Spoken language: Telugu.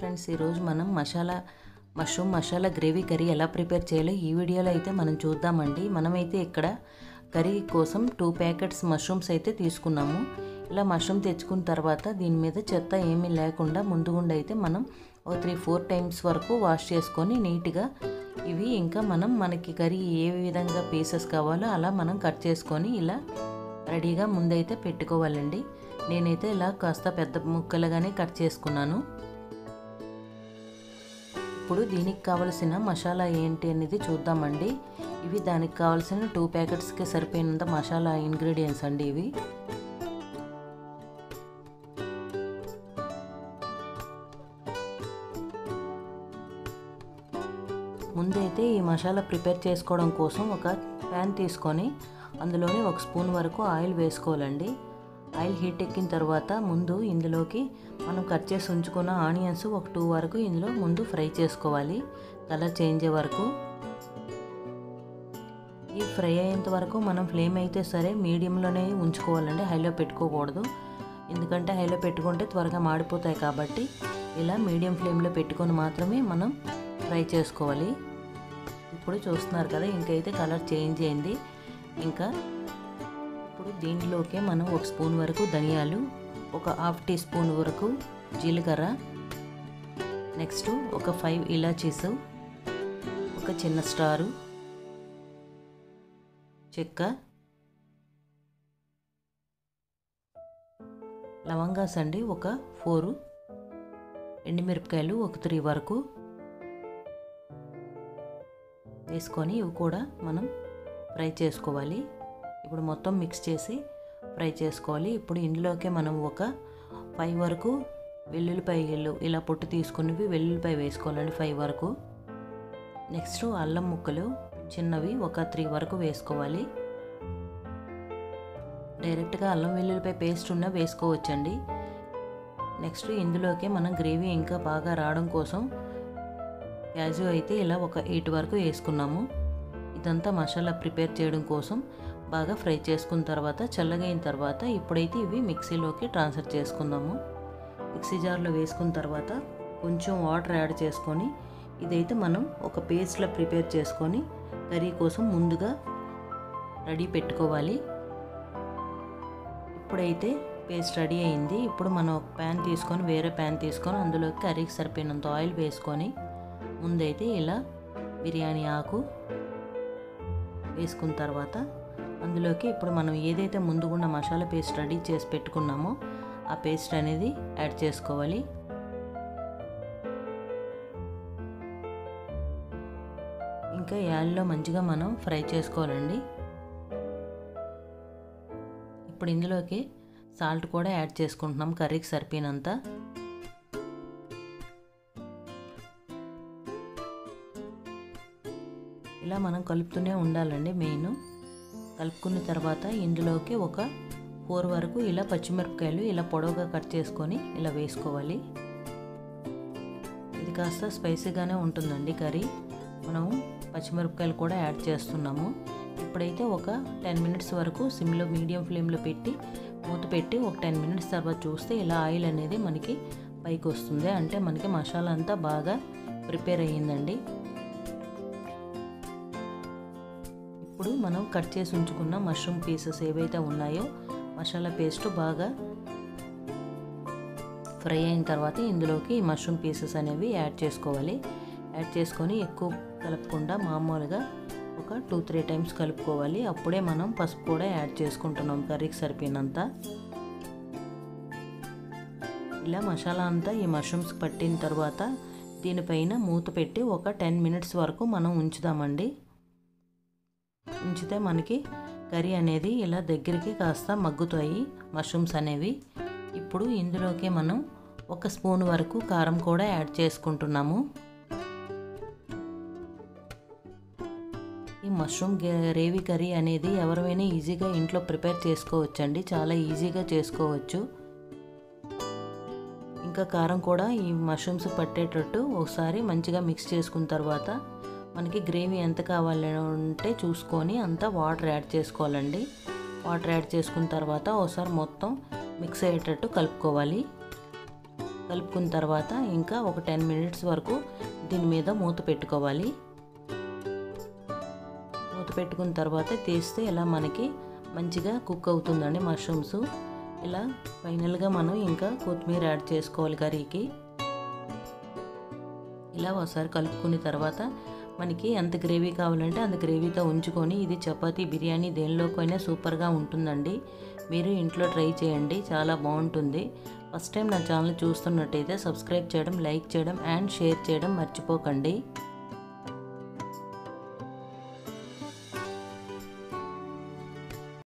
ఫ్రెండ్స్, ఈరోజు మనం మష్రూమ్ మసాలా గ్రేవీ కర్రీ ఎలా ప్రిపేర్ చేయాలో ఈ వీడియోలో అయితే మనం చూద్దామండి. మనమైతే ఇక్కడ కర్రీ కోసం 2 ప్యాకెట్స్ మష్రూమ్స్ అయితే తీసుకున్నాము. ఇలా మష్రూమ్ తెచ్చుకున్న తర్వాత దీని మీద చెత్త ఏమీ లేకుండా ముందుగుండా అయితే మనం 3-4 టైమ్స్ వరకు వాష్ చేసుకొని నీట్గా ఇవి ఇంకా మనకి కర్రీ ఏ విధంగా పీసెస్ కావాలో అలా మనం కట్ చేసుకొని ఇలా రెడీగా ముందైతే పెట్టుకోవాలండి. నేనైతే ఇలా కాస్త పెద్ద ముక్కలుగానే కట్ చేసుకున్నాను. ఇప్పుడు దీనికి కావలసిన మసాలా ఏంటి అనేది చూద్దామండి. ఇవి దానికి కావలసిన 2 ప్యాకెట్స్కి సరిపోయినంత మసాలా ఇంగ్రీడియంట్స్ అండి ఇవి. ముందైతే ఈ మసాలా ప్రిపేర్ చేసుకోవడం కోసం ఒక ప్యాన్ తీసుకొని అందులోనే 1 స్పూన్ వరకు ఆయిల్ వేసుకోవాలండి. ఆయిల్ హీట్ ఎక్కిన తర్వాత ముందు ఇందులోకి మనం కట్ చేసి ఉంచుకున్న ఆనియన్స్ ఒక 2 వరకు ఇందులో ముందు ఫ్రై చేసుకోవాలి, కలర్ చేంజ్ అయ్యే వరకు. ఈ ఫ్రై అయ్యేంత వరకు మనం ఫ్లేమ్ అయితే సరే మీడియంలోనే ఉంచుకోవాలండి, హైలో పెట్టుకోకూడదు. ఎందుకంటే హైలో పెట్టుకుంటే త్వరగా మాడిపోతాయి కాబట్టి ఇలా మీడియం ఫ్లేమ్లో పెట్టుకొని మాత్రమే మనం ఫ్రై చేసుకోవాలి. ఇప్పుడు చూస్తున్నారు కదా, ఇంకైతే కలర్ చేంజ్ అయింది. ఇంకా ఇప్పుడు దీంట్లోకే మనం 1 స్పూన్ వరకు ధనియాలు, ఒక 1/2 టీ స్పూన్ వరకు జీలకర్ర, నెక్స్ట్ ఒక 5 ఇలాచీస్, ఒక చిన్న స్టారు, చెక్క, లవంగాస్ అండి ఒక 4, ఎండుమిరపకాయలు ఒక 3 వరకు వేసుకొని ఇవి కూడా మనం ఫ్రై చేసుకోవాలి. ఇప్పుడు మొత్తం మిక్స్ చేసి ఫ్రై చేసుకోవాలి. ఇప్పుడు ఇందులోకే మనం ఒక 5 వరకు వెల్లుల్లిపాయలు ఇలా పొట్టు తీసుకునేవి వెల్లుల్లిపాయ వేసుకోవాలండి, 5 వరకు. నెక్స్ట్ అల్లం ముక్కలు చిన్నవి ఒక 3 వరకు వేసుకోవాలి. డైరెక్ట్గా అల్లం వెల్లుల్లిపాయ పేస్ట్ ఉన్న వేసుకోవచ్చండి. నెక్స్ట్ ఇందులోకే మనం గ్రేవీ ఇంకా బాగా రావడం కోసం క్యాజు అయితే ఇలా ఒక 8 వరకు వేసుకున్నాము. ఇదంతా మసాలా ప్రిపేర్ చేయడం కోసం బాగా ఫ్రై చేసుకున్న తర్వాత చల్లగైన తర్వాత ఇప్పుడైతే ఇవి మిక్సీలోకి ట్రాన్స్ఫర్ చేసుకుందాము. మిక్సీ జార్లో వేసుకున్న తర్వాత కొంచెం వాటర్ యాడ్ చేసుకొని ఇదైతే మనం ఒక పేస్ట్లా ప్రిపేర్ చేసుకొని కర్రీ కోసం ముందుగా రెడీ పెట్టుకోవాలి. ఇప్పుడైతే పేస్ట్ రెడీ అయింది. ఇప్పుడు మనం ఒక ప్యాన్ తీసుకొని వేరే ప్యాన్ తీసుకొని అందులోకి కర్రీకి సరిపోయినంత ఆయిల్ వేసుకొని ముందైతే ఇలా బిర్యానీ ఆకు వేసుకున్న తర్వాత అందులోకి ఇప్పుడు మనం ఏదైతే ముందుగున్న మసాలా పేస్ట్ రెడీ చేసి పెట్టుకున్నామో ఆ పేస్ట్ అనేది యాడ్ చేసుకోవాలి. ఇంకా యాల్లో మంచిగా మనం ఫ్రై చేసుకోవాలండి. ఇప్పుడు ఇందులోకి సాల్ట్ కూడా యాడ్ చేసుకుంటున్నాం కర్రీకి సరిపోయినంత. ఇలా మనం కలుపుతూనే ఉండాలండి. మెయిన్ కలుపుకున్న తర్వాత ఇందులోకి ఒక 4 వరకు ఇలా పచ్చిమిరపకాయలు ఇలా పొడవుగా కట్ చేసుకొని ఇలా వేసుకోవాలి. ఇది కాస్త స్పైసీగానే ఉంటుందండి కర్రీ. మనము పచ్చిమిరపకాయలు కూడా యాడ్ చేస్తున్నాము. ఇప్పుడైతే ఒక 10 మినిట్స్ వరకు సిమ్లో మీడియం ఫ్లేమ్లో పెట్టి మూత పెట్టి ఒక 10 మినిట్స్ తర్వాత చూస్తే ఇలా ఆయిల్ అనేది మనకి పైకి వస్తుంది. అంటే మనకి మసాలా అంతా బాగా ప్రిపేర్ అయ్యిందండి. ఇప్పుడు మనం కట్ చేసి ఉంచుకున్న మష్రూమ్ పీసెస్ ఏవైతే ఉన్నాయో మసాలా పేస్ట్ బాగా ఫ్రై అయిన తర్వాత ఇందులోకి ఈ మష్రూమ్ పీసెస్ అనేవి యాడ్ చేసుకోవాలి. యాడ్ చేసుకొని ఎక్కువ కలపకుండా మామూలుగా ఒక 2-3 టైమ్స్ కలుపుకోవాలి. అప్పుడే మనం పసుపు కూడా యాడ్ చేసుకుంటున్నాం కర్రీకి సరిపోయినంత. ఇలా మసాలా అంతా ఈ మష్రూమ్స్ పట్టిన తర్వాత దీనిపైన మూత పెట్టి ఒక 10 మినిట్స్ వరకు మనం ఉంచుదామండి. ఉంచితే మనకి కర్రీ అనేది ఇలా దగ్గరికి కాస్త మగ్గుతాయి మష్రూమ్స్ అనేవి. ఇప్పుడు ఇందులోకి మనం 1 స్పూన్ వరకు కారం కూడా యాడ్ చేసుకుంటున్నాము. ఈ మష్రూమ్ గ్రేవీ కర్రీ అనేది ఎవరైనా ఈజీగా ఇంట్లో ప్రిపేర్ చేసుకోవచ్చండి, చాలా ఈజీగా చేసుకోవచ్చు. ఇంకా కారం కూడా ఈ మష్రూమ్స్ పట్టేటట్టు ఒకసారి మంచిగా మిక్స్ చేసుకున్న తర్వాత మనకి గ్రేవీ ఎంత కావాలంటే చూసుకొని అంత వాటర్ యాడ్ చేసుకోవాలండి. వాటర్ యాడ్ చేసుకున్న తర్వాత ఒకసారి మొత్తం మిక్స్ అయ్యేటట్టు కలుపుకోవాలి. కలుపుకున్న తర్వాత ఇంకా ఒక 10 మినిట్స్ వరకు దీని మీద మూత పెట్టుకోవాలి. మూత పెట్టుకున్న తర్వాత తీస్తే ఇలా మనకి మంచిగా కుక్ అవుతుందండి మష్రూమ్స్. ఇలా ఫైనల్గా మనం ఇంకా కొత్తిమీర యాడ్ చేసుకోవాలి కర్రీకి. ఇలా ఒకసారి కలుపుకున్న తర్వాత మనకి ఎంత గ్రేవీ కావాలంటే అంత గ్రేవీతో ఉంచుకొని ఇది చపాతీ బిర్యానీ దేనిలోకైనా సూపర్గా ఉంటుందండి. మీరు ఇంట్లో ట్రై చేయండి, చాలా బాగుంటుంది. ఫస్ట్ టైం నా ఛానల్ చూస్తున్నట్టయితే సబ్స్క్రైబ్ చేయడం, లైక్ చేయడం అండ్ షేర్ చేయడం మర్చిపోకండి.